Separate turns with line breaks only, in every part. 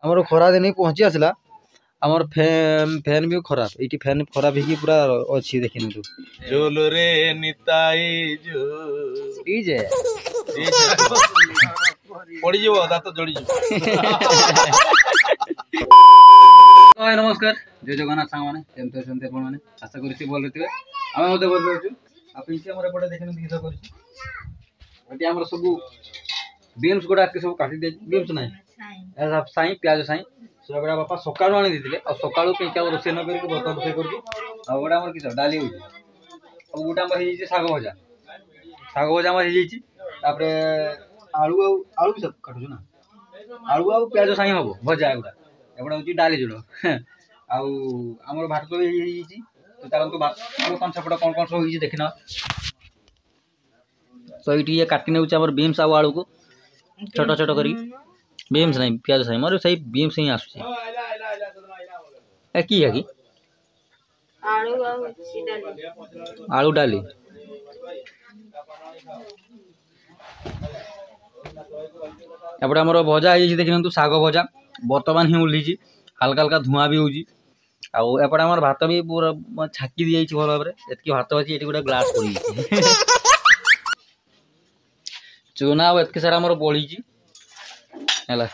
आमर खरा दिन पहुँची आसला आमर फैन भी खराब ये फैन खराब हो पूरा अच्छी देखी तू
झोल रे निताई
ई जे
पड़ी जीव दात जोड़ी
नमस्कार जय जगन्नाथ सांग मैंने केमती अच्छा मैंने आशा करी भल थे आम मत भल अच्छे एपटे देखने किस कर सब बीम्स गुड़ा सब काटी दे बीम्स ना साई प्याज साई सब गुड़ा बापा सका आनी देते और सका रोसे न कर बर्तन रोसे कर गोटे आम किस डाली हो गोटे आम हो शाग भजा आम हो आलू आलू भी सब काटुଛୁ ना आलू आ प्याज साई हम भजा एगुड़ा एगुड़ा हूँ डाली जोड़ आमर भात तो चलते कौन सेपट कौन कौन सब देखना तो ये काटी नौ बीम्स आलू को छोट छोट कर बीम्स नहीं प्याज साई मोर सही बीम्स ही आस कि आलू डाली एपटे आमर भजा हो देखी शाग भजा बर्तमान ही ओह्ली हल्का हल्का धुआं भी होपटे आम भात भी पूरा छाकी दी जाइए भल भाव में भात अच्छी ये गोटे ग्लास पड़ चूना आत सारा आमर बढ़ी है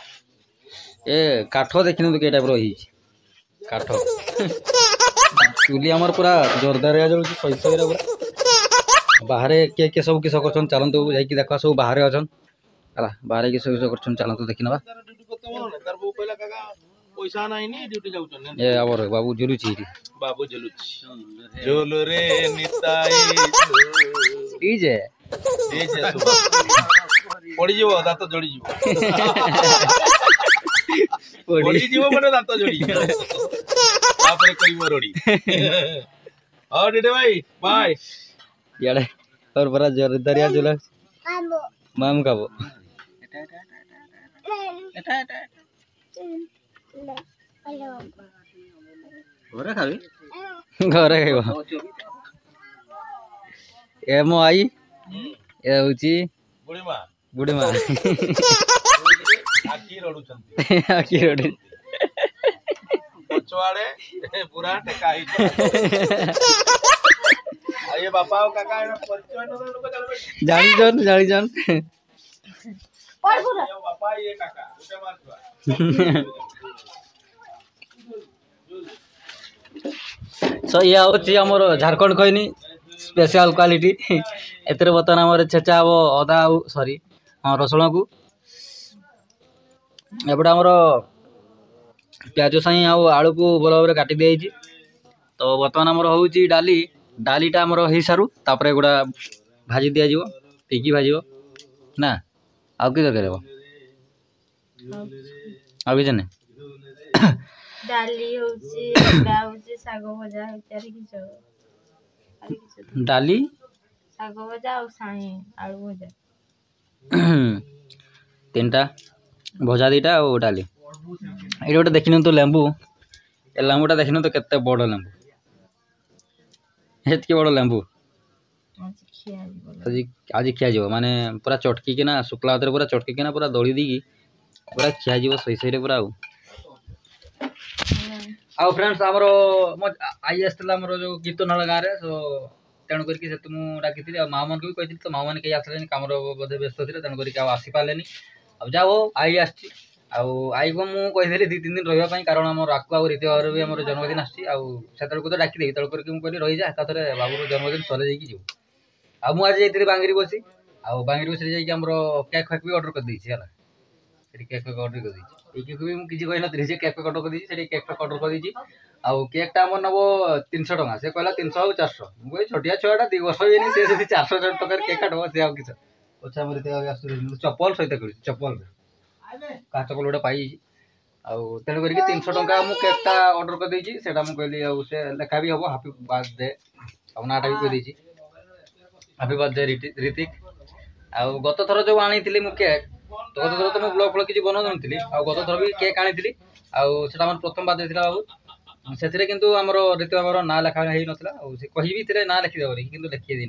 ए काठ देखी के टाइप रही काठ चूली आमर पूरा जोरदारिया जलूँ सही सही पूरा बाहर किए किए सब किस कर चलतु जाकि देख सब बाहर अच्छा है बाहर किस किस कर चलतु देखी ना
पैसा नहीं नी ड्यूटी जाउछन
ए आवर बाबू जुलुची
बाबू जुलुची झोल रे निताई
ई जे
पड़ी जीव दात जोड़ी पड़ी जीव माने दात जोड़ी तापर कइबो रोड़ी और डेडे भाई बाय
याडे और बड़ा जोरदारिया जुला माम खाबो घरे खाबी घरे खाइबो ए मो आई ए होची बुढ़ी माँ
आखी रडुछंती
आखी रडु
पछवाड़े पूरा टकाई आये बापा और काका एना परिचय न लोग
जानी जान
बापा ये काका उठे मारवा
सो ये होची हमर झारखंड कहनी स्पेशल क्वालिटी एतर बर्तन आम छेचा हम अदा सॉरी हाँ रसुण को एपटे आमर प्याज साई आलू को भल भाव में काटी दी तो बर्तमान आमर हूँ डाली डालीटा आमर हो सारू तापर गुड़ा भाजी दि जाव टिकी भाज ना आउ कि दरकार आ कि जाने डाली
शाग भजा और साई आलू भजा
तीन टा भजा दीटा और डाली ये गोटे देखनी तो लेंबू ए लेंबूटा देखनी तो केते बड़ लेंबू हेतकी बड़ लेंबू आज खिया जाव माने पूरा चटकी ना शुक्ला हाथ पूरा चटकी ना पूरा दड़ी दी पूरा खिया जाव सही सही पूरा आउ फ्रेंड्स आमर आई आसला जो गीत नाल गाँव में सो तेणुक मुझे डाकी माँ मन को भी कही तो माँ मैंने कहीं आसले कम बोधे व्यस्त थे तेणुक आसीपारे अब जा हो आई आई को मुझे कही 2-3 दिन रही कारण आम आकु आउ रीति भाव भी आम जन्मदिन आसे तो डाकी तेल करके मुझे रही जा एका थे बाबूर जन्मदिन सर जाइए आ मुझे आज जाइए बांगरी बसी बांगरी बसी जाइए केक फेक भी ऑर्डर कर देती है केक फेक ऑर्डर कर दी केक भी मुझे किसी कही नी केक फेक ऑर्डर कर दी केक फेक ऑर्डर कर दी आउ केकटा आम नब 300 टका से कहला 300 और 400 मुझे छोटिया छुआटा 2 वर्ष भी से 400 टकर केक काटब से आउ कि चप्पल सहित कर चप्पल का चप्पल गोटे पाई तेणुक 300 टका मुझे केकटा ऑर्डर कर देती से कहली से लेखा भी हम हापी बर्थडे अब नाटा भी कही हापी बर्थडे ऋतिक आउ गत थर जो आनी मु केक तो गत थर तो मुझे ब्लॉग फ्लग किसी बनाऊँ गत थर भी केक आनी आउटा प्रथम बर्थडे थी बाबू से किंतु आमर रीति भाव ना लेखा हो ना कही भी ना लिखिदेव कि लिखी दी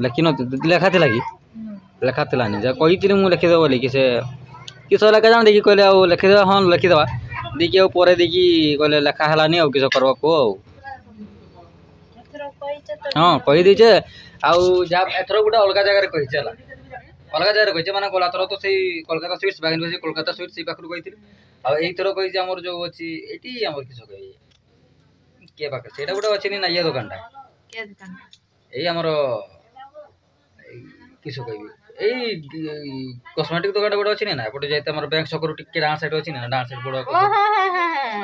लिखी न लेखा थी कि लेखा थी कही मुझे लिखिदेव बोली कि से किस लेखा जान देखी कहले आउ लिखिदेवा हाँ लिखिदेवा देखिए आउ पर देखी कहले लेखा हेलानी आउ किस करवा को हाँ कही देचे आउ जा एथरो गोटे अलग जगह कही चला अलग जगह कही माने गला थर तो सही कोलकाता स्वीट्स बागिन बसी कोलकाता स्वीट्स सही पाखरु कही आ एई थर कही हमर जो अछि एटी हमर किस कही के पाखे सेटा गोटे अछि नि ना ये दुकानटा
के दुकान
एई हमर किस कही एई कॉस्मेटिक दुकान गोटे अछि ना एपटे जाइते हमर बैंक सकरु टिके डान साइड अछि ना डान साइड बडो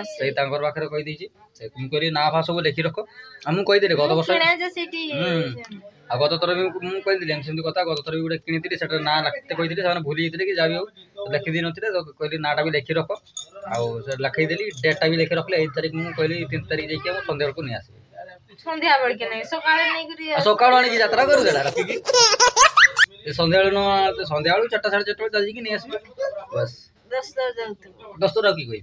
सही तांकर पाखरे कही देछि से तुम करी ना भा सब लिखि रखो हम कहि देले गत वर्ष
किने जे सिटी
आ गत थर भी मु कहि दिले हम सेमति कथा गत थर भी गोटे किनितिले सेटा ना लिखते कहि दिले से भूली जेतिले कि जाबी हो लिखि दि नथिले कहली नाटा भी लिखि रखो आ से लिखि देली डेटटा भी लिखि रखले 1 तारिख मु कहली 3 तारिख जाई कि हम संध्या को नि आसी
संध्या बेल के नहीं सकाळे नहीं करी
सकाळ वाली की यात्रा करू देला राती की ए संध्या नो संध्या वाली 4:30 4:30 जाई कि नि आसी बस
10 जाऊ तो
10 तो रखी कहि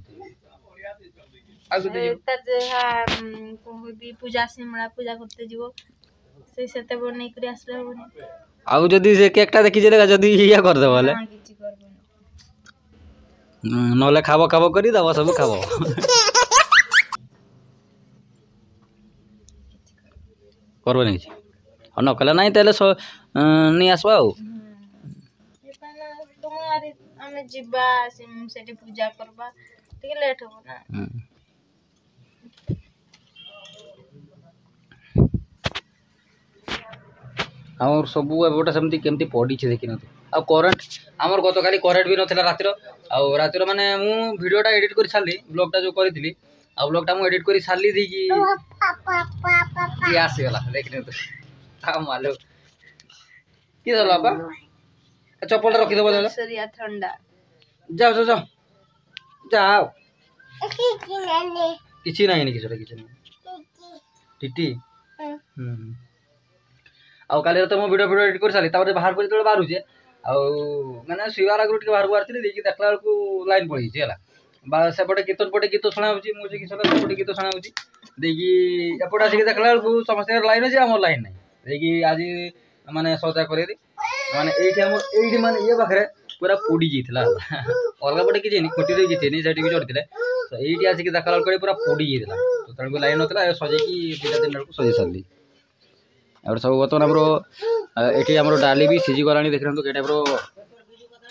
आ गुते
तत कोहदी पूजा सिमड़ा पूजा करते जीवो से सेते बो नहीं करी आसले होनी
आ जदी से केकटा देखि जेलेगा जदी इया कर दे वाले
किछि करबो
नले खाबो खाबो करी दबो सब खाबो करबो नहीं न कला नहीं तेले नहीं आसबा आ
तुम्हारी हमें जिबा सेठी पूजा करबा टिके लेट हो ना
और सब एबोटा सेमती केमती पड़ी छे देखि न आ करंट हमर गत काली करंट भी नथिला रातिर आ रातिर माने मु वीडियोटा एडिट करि छाली ब्लॉगटा जो करितली आ ब्लॉगटा मु एडिट करि छाली दी कि ये आसी गला देखने तो आ मालो की होला बा चप्पल रखि देबो जला
सरिया ठंडा
जाओ जाओ जाओ जाओ किछि नहीं किछि नहीं टिटी आउ काले तो मो वीडियो एडिट कर साली तापर बाहर को बाहर जे आउ माने सुवार आगु टिके बाहर को आरती देखि देखला को लाइन पड़ी जे हला बा सेपटे कीर्तन पटे गीत सुना होची मु जे कि सेपटे गीत सुना होची देखि एपटा आसी देखला को समस्त लाइन जे हमर लाइन नहीं देखि आज माने सौदा करे माने एठी हमर एठी माने ये बखरे पूरा पोडी जितला अलग पटे कि जेनी खोटी रे जिते नहीं सेठी भी जोड़तिले तो एठी आसी कि देखला को पूरा पोडी जितला तो तण को लाइन होतला सजे कि दिटा दिन को सजे साली और सब बर्तमान हमरो एठी हमरो डाली भी सिजी गलानी देख रहंतो के टाइप रो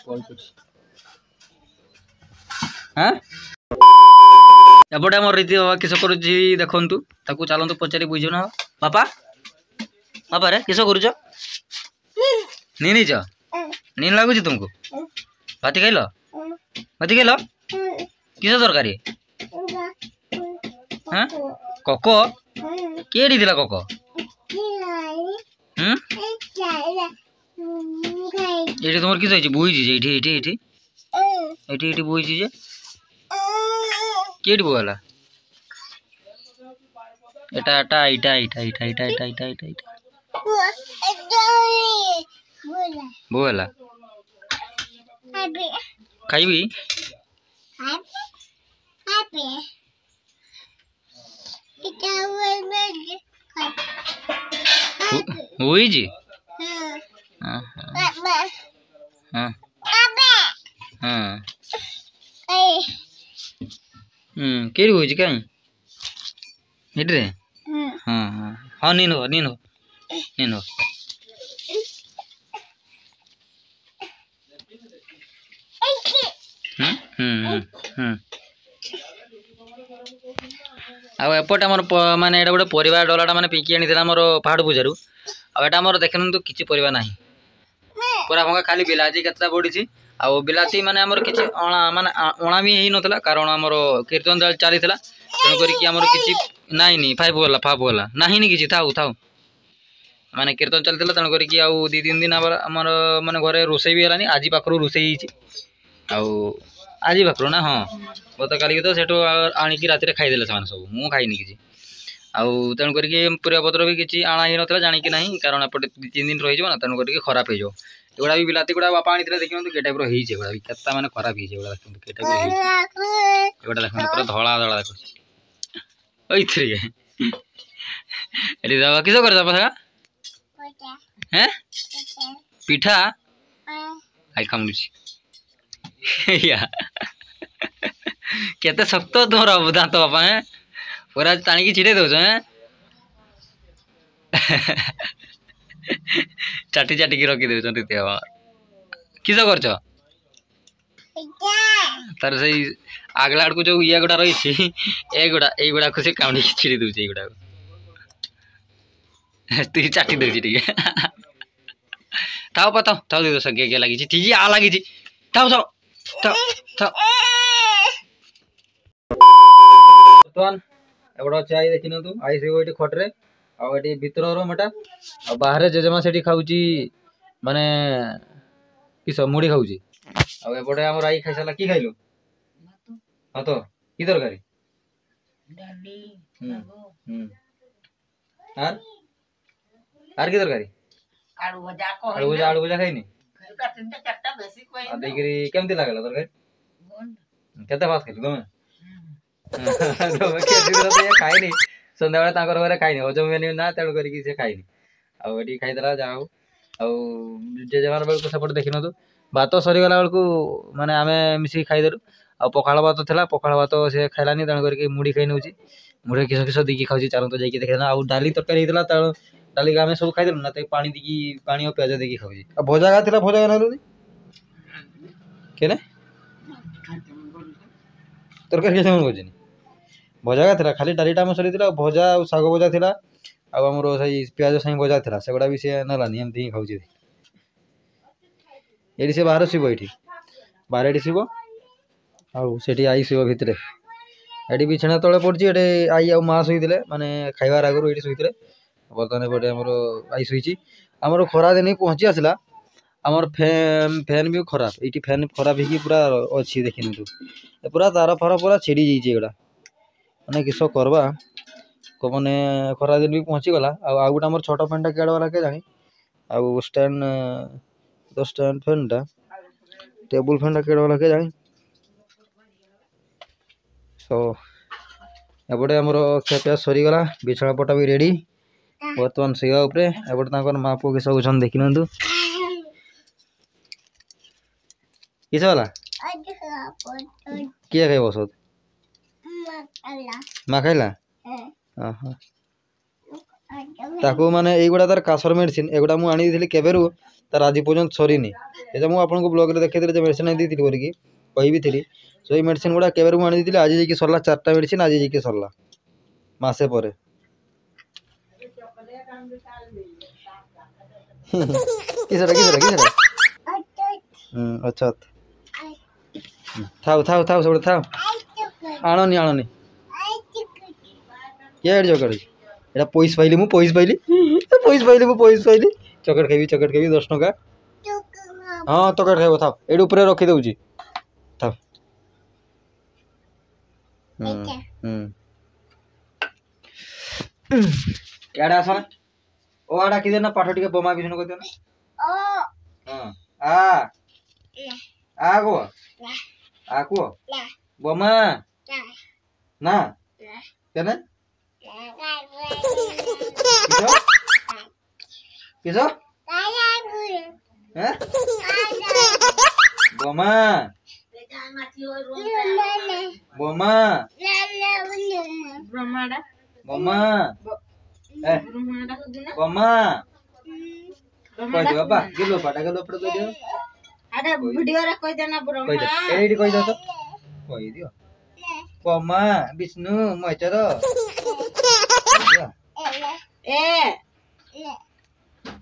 कोन कुछ हां एपटे हमर रीति बाबा किस करू जी देखंतु ताकू चालंतु पचारी बुझो ना पापा पापा रे किस करू छ नीनी छ नीन लागु छी तुमको भाती खाइलो किस तरकारी हां कोको केडी दिला कोको एठी तुमर किस होइछि बुइछि जे एठी बुइछि जे केडी बोला एटा बोला खाइबी बुइछि हां हां हां केडी बुइछि काई एटरे हां हां हां नीनो आ एपटे आमर माने एटा गोटे परिवार डलाटा माने पिंकी आनी आमर पहाड़ पूजारू आटा आमर देखु किसी परिवार ना पूरा भंगा खाली बिलाती केतटा पड़ी आ बिलाती माने आमर किछि अणा माने अणा भी हेई नथला कारण आमर कीर्तन दल चली थला तेणु करी कि आमर किछि नाही नी फाइव वाला नाही नी किछि थाउ थाउ माने कीर्तन चली थला तेणु करी कि आ 2-3 दिन आमर माने घरे रोसई भी हलानी आजि पाखरु रोसई हिची आ आज पाखरु ना हाँ गत काली तो सेठो आनिकी राति खाईदे से सब मु खाइनी किसी आउ तेणु करके परिया पत्र भी किसी आना ही नाला जानिकी ना कारण एपटे 2-3 दिन रही ना तेणु करके खराब हो एगुड़ा भी बिलाती गुड़ा बापा आनी देखिए के टाइप रहा भी केता माने खराब होगा देखते पूरा धला धला देख किस कर हैं पिठा आई खामुची या केते शक्त तोर दांत बापा हैं पूरा टाणी छिड़े दौच हैं चाटी चाटी की रखी दौरान किस कर तार से आगला आड़ को जो ये गुड़ा रही एगुड़ा को से काउंटी छिड़ी दौचे एगुड़ा तु चाटी दौची टे थाओ पता थाओ दे दस के लगी ठीक आ लगी थाओ थाओ थाओ थाओ बर्तमान एगुड़ा अच्छे आई देखी तू आई से ये खटरे आठी भितर रूम एटा बाहर जेजेमा से खाऊची माने किस मुड़ी खाऊची आउटे आम आई खाई सारा कि खाइलु हाँ तो कि तरकारी आर की तरकारी आलू भजा खाइनी देखिरी केमती लागला तरकारी केते भात खाइलु तमे खाइनी सन्ध्या बेले घरे खाइनी हजम हुए ना तेणु करके खाइनी आठी खाईदेला जाओ जेजेमार बेलू सेपटे देखिन तू भात सरीगला बेलू माने आम मिसिक खाईदेलु आ पखाड़ भात था पखाड़ भात से खाइलानी तेणु करके मुड़ी खाई नौ मुड़ी किस किस दी खाऊँ चालू तो जाइए देखा आ डाली तरकारी होता डाली आम सब खाईदेलु ना पानी दी पानी और प्याज देखिए खाऊँ भजा था भजा ना के तरकारी कैसे मन कर भजा था खाली डालीटा आम सरी भजा शाग भजा था आमर से प्याज साई भजा था सेगुड़ा भी सी नालानी एमती ही खाऊँ ये से बाहर शिव ये बाहर ये शिव आठी आई शिव भितर ये बिछना तले पड़ी ये आई आ माँ शुई माने खाइबार आगु ये शुई बर्तमान एपटे आमर आई शुई आमर खरा दिन पहुँची आसला आमर फैन भी खराब ये फैन खराब हो पूरा अच्छी देखनी तू पूरा तार फार पूरा छिड़ी जाइए मैंने किस करवा को मैंने खरा दिन भी पहुँची गला आ गोटे आम छोट फैनटा केड़ वाला के जानी आउ स्टैंड तो स्टैंड फैनटा टेबुल फैनटा केड़ वाला के जानी सो एपटे आमर ଖିଆପିଆ सरीगला बिछना पटा भी रेडी बर्तमान शोवा उपरे एपटे माँ पुओ किस होउछन देखि नंदु किस वाला किए खाइब सद माँ खाइला ताकू माने एगुड़ा तार कासर मेडिसिन एगुड़ा मु आनी दिली केबेरु तार आज पर्यंत सरीनी एजा मु आपनको ब्लॉग रे देखै जे मेडिसिन दी दिली करकी कहि भी थिली सो ये मेडिसिन गुड़ा केबेरु आनी दिली आज जेकी सरला 4टा मेडिसिन आज जेकी सरला मासे परे किसरा अच्छा थाउ थाउ थाउ सब थाउ आणनी क्या चॉकलेट एटा पैस पाइली मु पैस पाइली चॉकलेट खाइबी 10 टका हाँ चॉकलेट खाइबो थाउ एडू ऊपर रखी दउची थाउ याडा आसना ओ आडा कि देना पाठ टिके बमा बिछन कर देना हां आ को बमा ना केने किसो हैं बमा बमा
ब्रह्माडा
बमा बमा कह दे बाबा गेलो पाटा गेलो पड़ दे
अरे वीडियो रे कह देना ब्रह्मा
एडी कह दो तो कह दियो Brahma Vishnu Maheshwar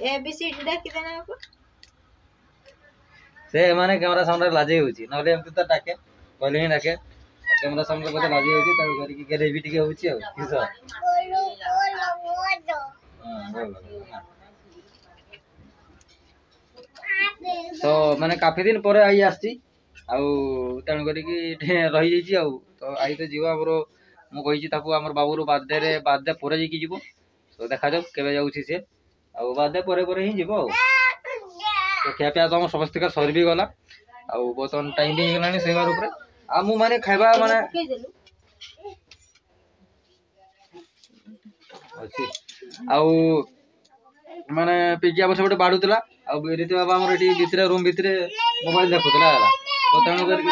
A B C D डाकी देना को से माने कैमरा सामने लाजे होची नले एमती तो डाके कहले ही डाके कैमरा सामने बोले लाजे होची त करी के गेले भी टिके होची आ किस सो माने काफी दिन पर आई आसी तेणु करी रही जाइए तो आई तो जीव आमर मुझे आम बाबूर बार्डे पर जीव तो देखा जाऊ के सी बार्डे पर ही जीव तो खियापिया तो समस्त सर भी गला बर्तमान टाइम भी होगा शोबार उपर आ मु माने खाइबा माने अच्छी माने पिज्जा बस गोटे बाड़ूला बाबा आमर ये भितर रूम भितर मोबाइल देखुला तो तेणु करके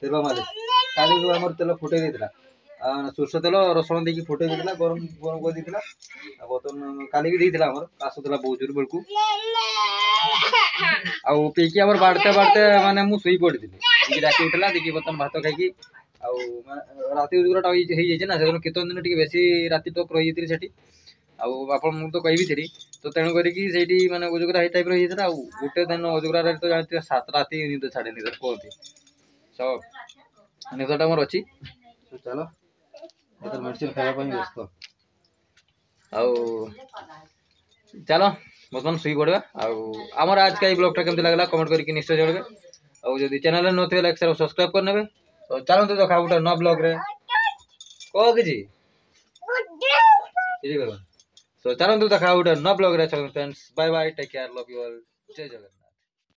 तेल मालिश काली आम तेल फुटे देता सोर्ष तेल रसुण देकी फुटे देता गरम गरम कर देता बर्तमान काली भी देता काशुला बहुत जोर बेलू आउ पीकी आम बाढ़ते बाढ़ते माने मुझे शुई पड़ी थी राति उठला देखिए बर्तमान भात खाई राति उजुराटा हो ना से केतन दिन टी बेसी राति टप रही से आप तो कही थी तो तेणु करके माने उजुगरा ये टाइप रही था गोटे दिन उजुगरा तो जानते 7 राति निद छाड़े निद कहते सो निदटा मोर अच्छी चलो मेडिसिन खावाई व्यस्त आउ चलो बर्तमान शुई पड़ा आमर आज का ब्लॉगटा केमती लगला कमेंट करके निश्चय जणावे और जब चैनल न थे लाइक शेयर सब्सक्राइब करने तो चलते देखा गोटे न ब्लॉग रे कह किसी तो चलते देखा गोटे न ब्लॉग रे friends bye bye take care love you all जय जगन्नाथ।